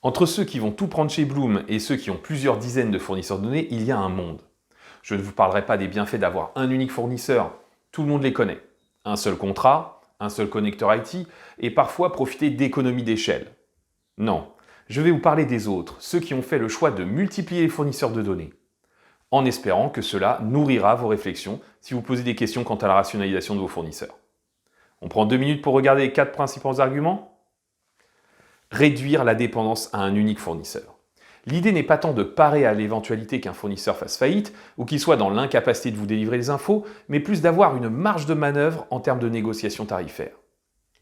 Entre ceux qui vont tout prendre chez Bloom et ceux qui ont plusieurs dizaines de fournisseurs de données, il y a un monde. Je ne vous parlerai pas des bienfaits d'avoir un unique fournisseur, tout le monde les connaît. Un seul contrat, un seul connecteur IT et parfois profiter d'économies d'échelle. Non, je vais vous parler des autres, ceux qui ont fait le choix de multiplier les fournisseurs de données, en espérant que cela nourrira vos réflexions si vous posez des questions quant à la rationalisation de vos fournisseurs. On prend 2 minutes pour regarder les 4 principaux arguments. Réduire la dépendance à un unique fournisseur. L'idée n'est pas tant de parer à l'éventualité qu'un fournisseur fasse faillite ou qu'il soit dans l'incapacité de vous délivrer les infos, mais plus d'avoir une marge de manœuvre en termes de négociation tarifaire.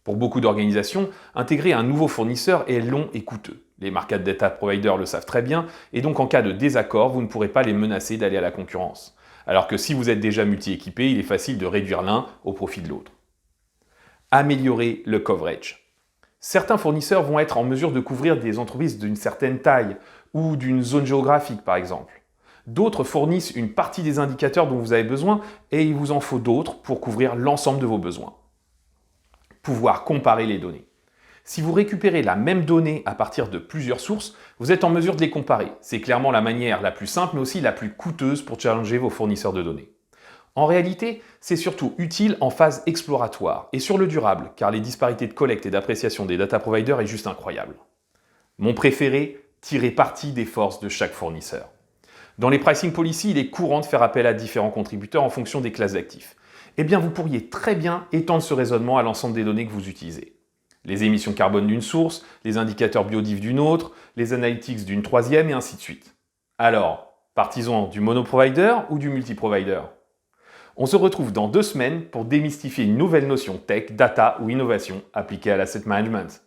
Pour beaucoup d'organisations, intégrer un nouveau fournisseur est long et coûteux. Les market data providers le savent très bien, et donc en cas de désaccord, vous ne pourrez pas les menacer d'aller à la concurrence. Alors que si vous êtes déjà multi-équipé, il est facile de réduire l'un au profit de l'autre. Améliorer le coverage. Certains fournisseurs vont être en mesure de couvrir des entreprises d'une certaine taille ou d'une zone géographique par exemple. D'autres fournissent une partie des indicateurs dont vous avez besoin et il vous en faut d'autres pour couvrir l'ensemble de vos besoins. Pouvoir comparer les données. Si vous récupérez la même donnée à partir de plusieurs sources, vous êtes en mesure de les comparer. C'est clairement la manière la plus simple mais aussi la plus coûteuse pour challenger vos fournisseurs de données. En réalité, c'est surtout utile en phase exploratoire et sur le durable, car les disparités de collecte et d'appréciation des data providers est juste incroyable. Mon préféré, tirer parti des forces de chaque fournisseur. Dans les pricing policy, il est courant de faire appel à différents contributeurs en fonction des classes d'actifs. Eh bien, vous pourriez très bien étendre ce raisonnement à l'ensemble des données que vous utilisez. Les émissions carbone d'une source, les indicateurs biodiff d'une autre, les analytics d'une troisième et ainsi de suite. Alors, partisans du monoprovider ou du multiprovider ? On se retrouve dans 2 semaines pour démystifier une nouvelle notion tech, data ou innovation appliquée à l'asset management.